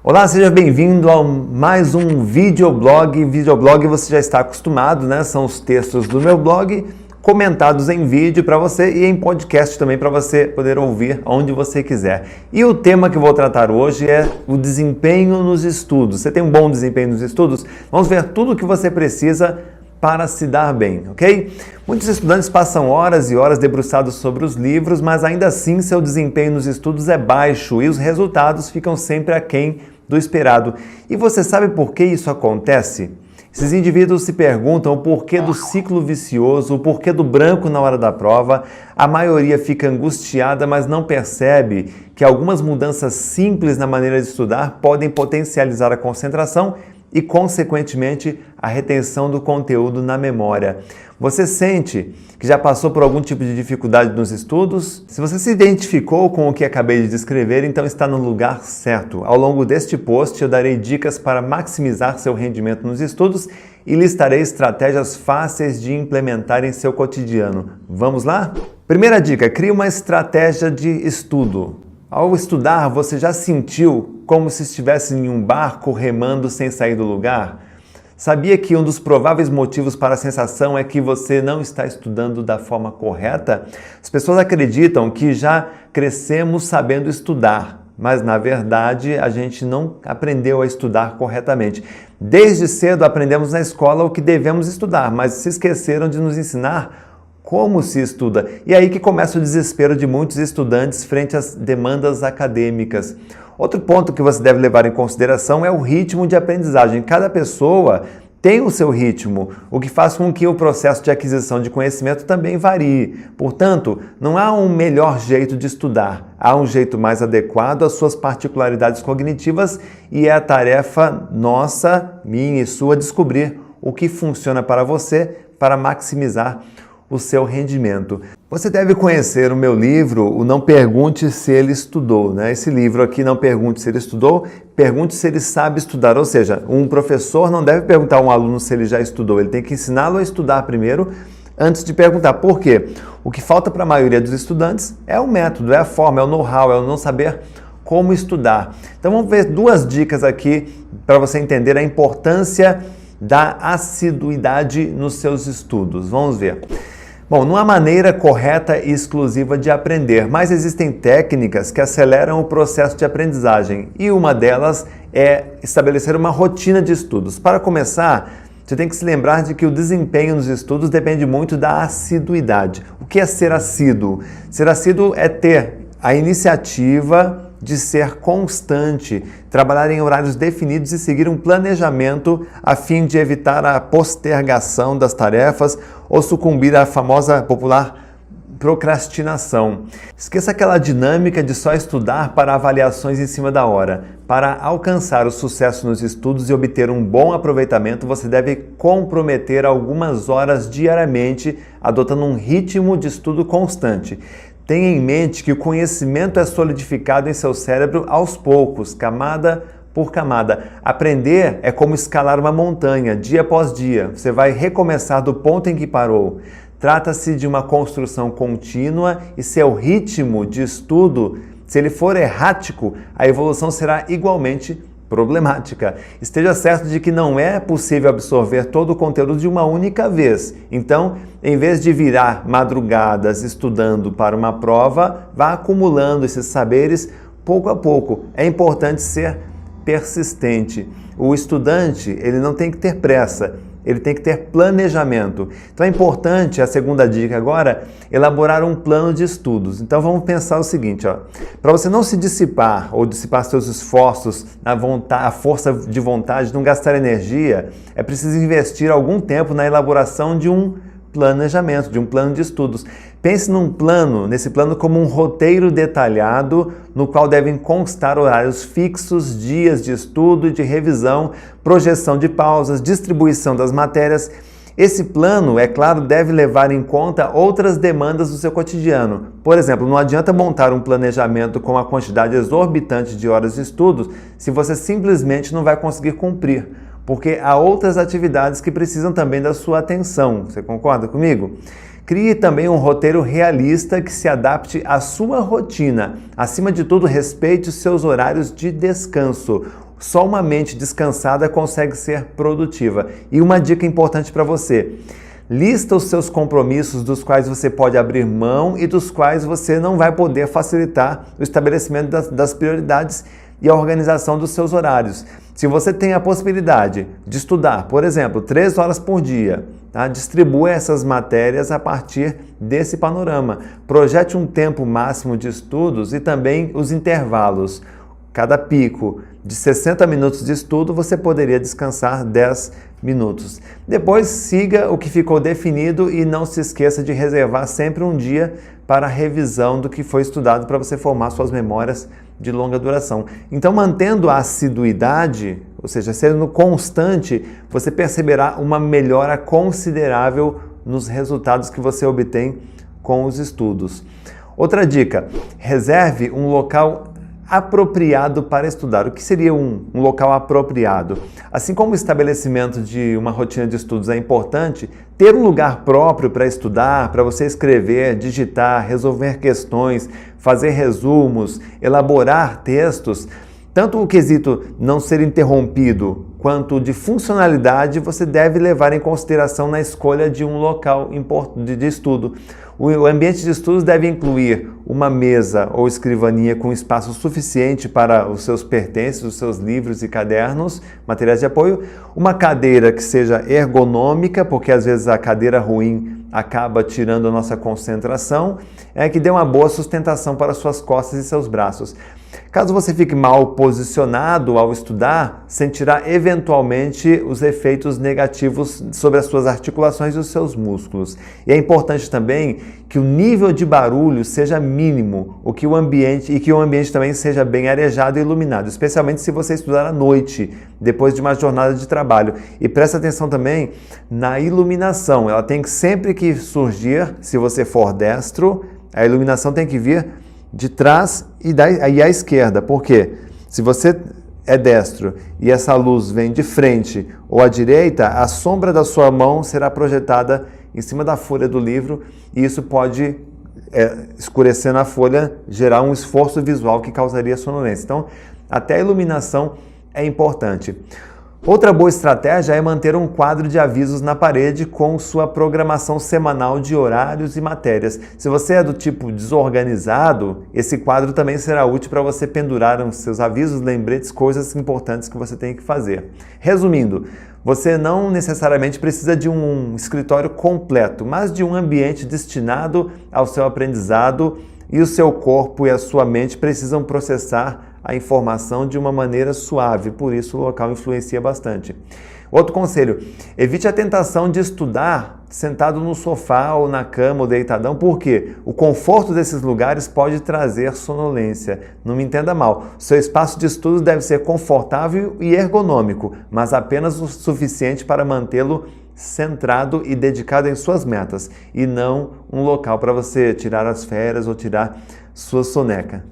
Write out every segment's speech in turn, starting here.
Olá, seja bem-vindo a mais um videoblog. Videoblog você já está acostumado, né? São os textos do meu blog comentados em vídeo para você e em podcast também para você poder ouvir onde você quiser. E o tema que eu vou tratar hoje é o desempenho nos estudos. Você tem um bom desempenho nos estudos? Vamos ver tudo o que você precisa para se dar bem, ok? Muitos estudantes passam horas e horas debruçados sobre os livros, mas ainda assim seu desempenho nos estudos é baixo e os resultados ficam sempre aquém do esperado. E você sabe por que isso acontece? Esses indivíduos se perguntam o porquê do ciclo vicioso, o porquê do branco na hora da prova. A maioria fica angustiada, mas não percebe que algumas mudanças simples na maneira de estudar podem potencializar a concentração e, consequentemente, a retenção do conteúdo na memória. Você sente que já passou por algum tipo de dificuldade nos estudos? Se você se identificou com o que acabei de descrever, então está no lugar certo. Ao longo deste post, eu darei dicas para maximizar seu rendimento nos estudos e listarei estratégias fáceis de implementar em seu cotidiano. Vamos lá? Primeira dica: crie uma estratégia de estudo. Ao estudar, você já sentiu como se estivesse em um barco remando sem sair do lugar? Sabia que um dos prováveis motivos para a sensação é que você não está estudando da forma correta? As pessoas acreditam que já crescemos sabendo estudar, mas na verdade a gente não aprendeu a estudar corretamente. Desde cedo aprendemos na escola o que devemos estudar, mas se esqueceram de nos ensinar como se estuda. E aí que começa o desespero de muitos estudantes frente às demandas acadêmicas. Outro ponto que você deve levar em consideração é o ritmo de aprendizagem. Cada pessoa tem o seu ritmo, o que faz com que o processo de aquisição de conhecimento também varie. Portanto, não há um melhor jeito de estudar, há um jeito mais adequado às suas particularidades cognitivas e é a tarefa nossa, minha e sua, descobrir o que funciona para você para maximizar o seu rendimento. Você deve conhecer o meu livro, o Não Pergunte Se Ele Estudou, né? Esse livro aqui, Não Pergunte Se Ele Estudou, pergunte se ele sabe estudar. Ou seja, um professor não deve perguntar a um aluno se ele já estudou, ele tem que ensiná-lo a estudar primeiro, antes de perguntar. Por quê? O que falta para a maioria dos estudantes é o método, é a forma, é o know-how, é o não saber como estudar. Então vamos ver duas dicas aqui para você entender a importância da assiduidade nos seus estudos. Vamos ver. Bom, não há maneira correta e exclusiva de aprender, mas existem técnicas que aceleram o processo de aprendizagem e uma delas é estabelecer uma rotina de estudos. Para começar, você tem que se lembrar de que o desempenho nos estudos depende muito da assiduidade. O que é ser assíduo? Ser assíduo é ter a iniciativa de ser constante, trabalhar em horários definidos e seguir um planejamento a fim de evitar a postergação das tarefas ou sucumbir à famosa popular procrastinação. Esqueça aquela dinâmica de só estudar para avaliações em cima da hora. Para alcançar o sucesso nos estudos e obter um bom aproveitamento, você deve comprometer algumas horas diariamente, adotando um ritmo de estudo constante. Tenha em mente que o conhecimento é solidificado em seu cérebro aos poucos, camada por camada. Aprender é como escalar uma montanha, dia após dia. Você vai recomeçar do ponto em que parou. Trata-se de uma construção contínua e seu ritmo de estudo, se ele for errático, a evolução será igualmente problemática. Esteja certo de que não é possível absorver todo o conteúdo de uma única vez. Então, em vez de virar madrugadas estudando para uma prova, vá acumulando esses saberes pouco a pouco. É importante ser persistente. O estudante, ele não tem que ter pressa, ele tem que ter planejamento. Então é importante, a segunda dica agora, elaborar um plano de estudos. Então vamos pensar o seguinte, para você não se dissipar ou dissipar seus esforços, a força de vontade, não gastar energia, é preciso investir algum tempo na elaboração de um planejamento, de um plano de estudos. Pense nesse plano como um roteiro detalhado no qual devem constar horários fixos, dias de estudo e de revisão, projeção de pausas, distribuição das matérias. Esse plano, é claro, deve levar em conta outras demandas do seu cotidiano. Por exemplo, não adianta montar um planejamento com a quantidade exorbitante de horas de estudos se você simplesmente não vai conseguir cumprir, porque há outras atividades que precisam também da sua atenção. Você concorda comigo? Crie também um roteiro realista que se adapte à sua rotina. Acima de tudo, respeite os seus horários de descanso. Só uma mente descansada consegue ser produtiva. E uma dica importante para você: lista os seus compromissos dos quais você pode abrir mão e dos quais você não vai poder facilitar o estabelecimento das prioridades e a organização dos seus horários. Se você tem a possibilidade de estudar, por exemplo, 3 horas por dia, tá? Distribua essas matérias a partir desse panorama. Projete um tempo máximo de estudos e também os intervalos. Cada pico de 60 minutos de estudo, você poderia descansar 10 minutos. Depois, siga o que ficou definido e não se esqueça de reservar sempre um dia para a revisão do que foi estudado para você formar suas memórias de longa duração. Então, mantendo a assiduidade, ou seja, sendo constante, você perceberá uma melhora considerável nos resultados que você obtém com os estudos. Outra dica: reserve um local apropriado para estudar. O que seria um local apropriado? Assim como o estabelecimento de uma rotina de estudos é importante, ter um lugar próprio para estudar, para você escrever, digitar, resolver questões, fazer resumos, elaborar textos, tanto o quesito não ser interrompido quanto de funcionalidade, você deve levar em consideração na escolha de um local de estudo. O ambiente de estudos deve incluir uma mesa ou escrivaninha com espaço suficiente para os seus pertences, os seus livros e cadernos, materiais de apoio, uma cadeira que seja ergonômica, porque às vezes a cadeira ruim acaba tirando a nossa concentração, que dê uma boa sustentação para suas costas e seus braços. Caso você fique mal posicionado ao estudar, sentirá eventualmente os efeitos negativos sobre as suas articulações e os seus músculos. E é importante também que o nível de barulho seja mínimo, e que o ambiente também seja bem arejado e iluminado, especialmente se você estudar à noite, depois de uma jornada de trabalho. E presta atenção também na iluminação. Ela tem que sempre que surgir, se você for destro, a iluminação tem que vir de trás e à esquerda. Por quê? Se você é destro e essa luz vem de frente ou à direita, a sombra da sua mão será projetada em cima da folha do livro e isso pode escurecer na folha, gerar um esforço visual que causaria sonolência. Então, até a iluminação é importante. Outra boa estratégia é manter um quadro de avisos na parede com sua programação semanal de horários e matérias. Se você é do tipo desorganizado, esse quadro também será útil para você pendurar os seus avisos, lembretes, coisas importantes que você tem que fazer. Resumindo, você não necessariamente precisa de um escritório completo, mas de um ambiente destinado ao seu aprendizado, e o seu corpo e a sua mente precisam processar a informação de uma maneira suave, por isso o local influencia bastante. Outro conselho: evite a tentação de estudar sentado no sofá ou na cama ou deitadão, porque o conforto desses lugares pode trazer sonolência. Não me entenda mal, seu espaço de estudo deve ser confortável e ergonômico, mas apenas o suficiente para mantê-lo centrado e dedicado em suas metas, e não um local para você tirar as férias ou tirar sua soneca.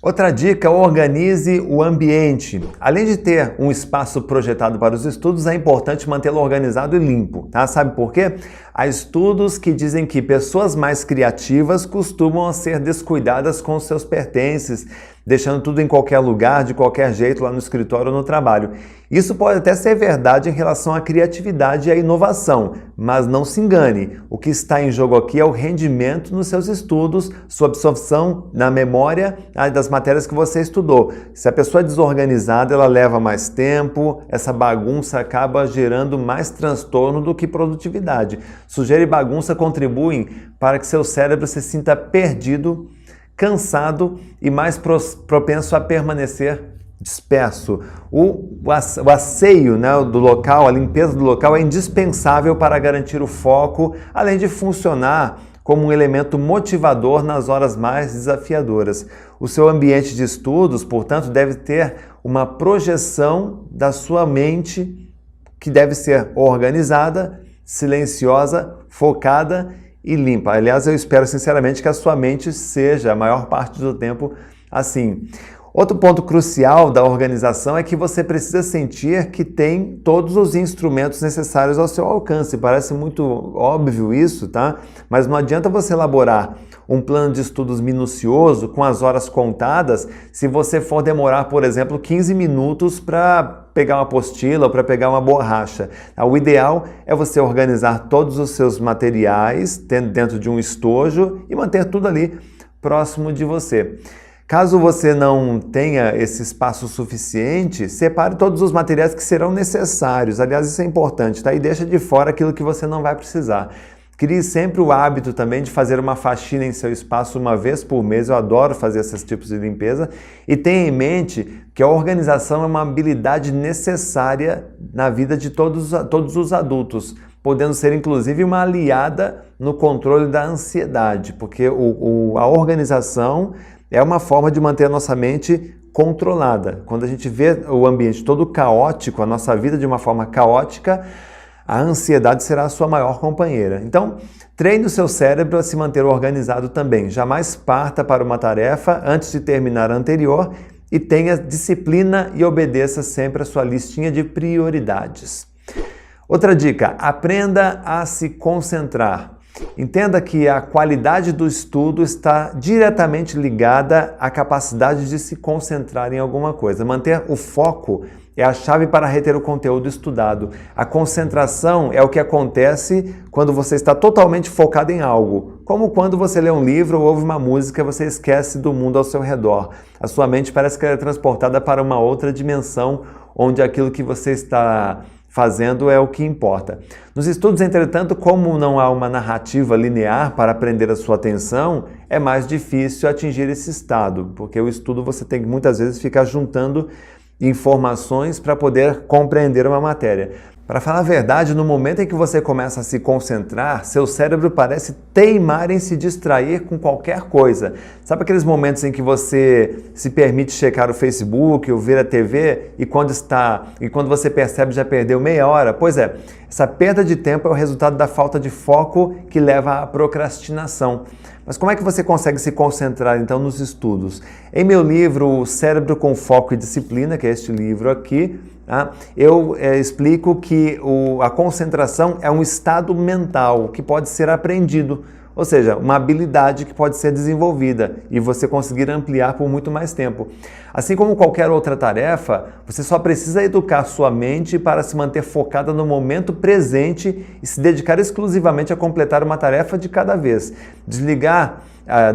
Outra dica: organize o ambiente. Além de ter um espaço projetado para os estudos, é importante mantê-lo organizado e limpo, tá? Sabe por quê? Há estudos que dizem que pessoas mais criativas costumam ser descuidadas com seus pertences, deixando tudo em qualquer lugar, de qualquer jeito, lá no escritório ou no trabalho. Isso pode até ser verdade em relação à criatividade e à inovação, mas não se engane, o que está em jogo aqui é o rendimento nos seus estudos, sua absorção na memória das matérias que você estudou. Se a pessoa é desorganizada, ela leva mais tempo, essa bagunça acaba gerando mais transtorno do que produtividade. Sujeira e bagunça contribuem para que seu cérebro se sinta perdido, cansado e mais propenso a permanecer disperso. O asseio, né, do local, a limpeza do local é indispensável para garantir o foco, além de funcionar como um elemento motivador nas horas mais desafiadoras. O seu ambiente de estudos, portanto, deve ter uma projeção da sua mente que deve ser organizada, silenciosa, focada e limpa. Aliás, eu espero sinceramente que a sua mente seja a maior parte do tempo assim. Outro ponto crucial da organização é que você precisa sentir que tem todos os instrumentos necessários ao seu alcance. Parece muito óbvio isso, tá? Mas não adianta você elaborar um plano de estudos minucioso com as horas contadas se você for demorar, por exemplo, 15 minutos para pegar uma apostila ou para pegar uma borracha. O ideal é você organizar todos os seus materiais dentro de um estojo e manter tudo ali próximo de você. Caso você não tenha esse espaço suficiente, separe todos os materiais que serão necessários. Aliás, isso é importante, tá? E deixa de fora aquilo que você não vai precisar. Crie sempre o hábito também de fazer uma faxina em seu espaço uma vez por mês. Eu adoro fazer esses tipos de limpeza. E tenha em mente que a organização é uma habilidade necessária na vida de todos os adultos, podendo ser inclusive uma aliada no controle da ansiedade, porque a organização é uma forma de manter a nossa mente controlada. Quando a gente vê o ambiente todo caótico, a nossa vida de uma forma caótica, a ansiedade será a sua maior companheira. Então, treine o seu cérebro a se manter organizado também. Jamais parta para uma tarefa antes de terminar a anterior e tenha disciplina e obedeça sempre a sua listinha de prioridades. Outra dica, aprenda a se concentrar. Entenda que a qualidade do estudo está diretamente ligada à capacidade de se concentrar em alguma coisa. Manter o foco é a chave para reter o conteúdo estudado. A concentração é o que acontece quando você está totalmente focado em algo. Como quando você lê um livro ou ouve uma música, você esquece do mundo ao seu redor. A sua mente parece que é transportada para uma outra dimensão, onde aquilo que você está fazendo é o que importa. Nos estudos, entretanto, como não há uma narrativa linear para prender a sua atenção, é mais difícil atingir esse estado, porque o estudo você tem que muitas vezes ficar juntando informações para poder compreender uma matéria. Para falar a verdade, no momento em que você começa a se concentrar, seu cérebro parece teimar em se distrair com qualquer coisa. Sabe aqueles momentos em que você se permite checar o Facebook ou ver a TV e quando você percebe já perdeu meia hora? Pois é, essa perda de tempo é o resultado da falta de foco que leva à procrastinação. Mas como é que você consegue se concentrar então nos estudos? Em meu livro O Cérebro com Foco e Disciplina, que é este livro aqui, eu explico que a concentração é um estado mental que pode ser aprendido, ou seja, uma habilidade que pode ser desenvolvida e você conseguir ampliar por muito mais tempo. Assim como qualquer outra tarefa, você só precisa educar sua mente para se manter focada no momento presente e se dedicar exclusivamente a completar uma tarefa de cada vez. Desligar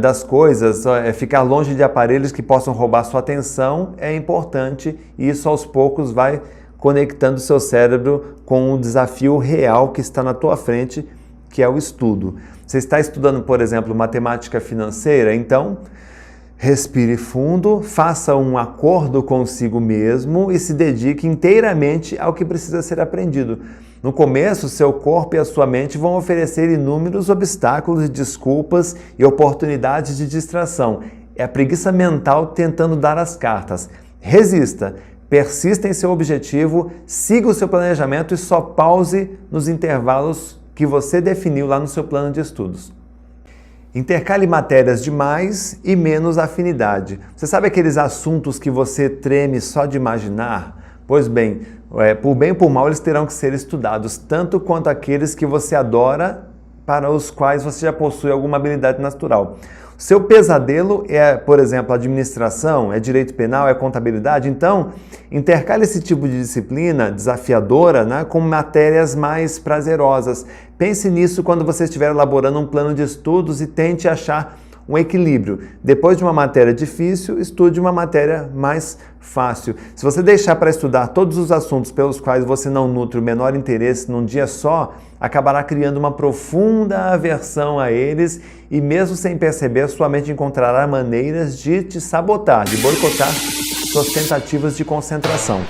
das coisas, ficar longe de aparelhos que possam roubar sua atenção é importante e isso aos poucos vai conectando seu cérebro com o desafio real que está na tua frente, que é o estudo. Você está estudando, por exemplo, matemática financeira? Então, respire fundo, faça um acordo consigo mesmo e se dedique inteiramente ao que precisa ser aprendido. No começo, seu corpo e a sua mente vão oferecer inúmeros obstáculos, desculpas e oportunidades de distração. É a preguiça mental tentando dar as cartas. Resista, persista em seu objetivo, siga o seu planejamento e só pause nos intervalos que você definiu lá no seu plano de estudos. Intercale matérias de mais e menos afinidade. Você sabe aqueles assuntos que você treme só de imaginar? Pois bem, por bem ou por mal, eles terão que ser estudados, tanto quanto aqueles que você adora, para os quais você já possui alguma habilidade natural. Seu pesadelo é, por exemplo, administração, é direito penal, é contabilidade. Então, intercale esse tipo de disciplina desafiadora, com matérias mais prazerosas. Pense nisso quando você estiver elaborando um plano de estudos e tente achar um equilíbrio. Depois de uma matéria difícil, estude uma matéria mais fácil. Se você deixar para estudar todos os assuntos pelos quais você não nutre o menor interesse num dia só, acabará criando uma profunda aversão a eles e mesmo sem perceber, sua mente encontrará maneiras de te sabotar, de boicotar suas tentativas de concentração.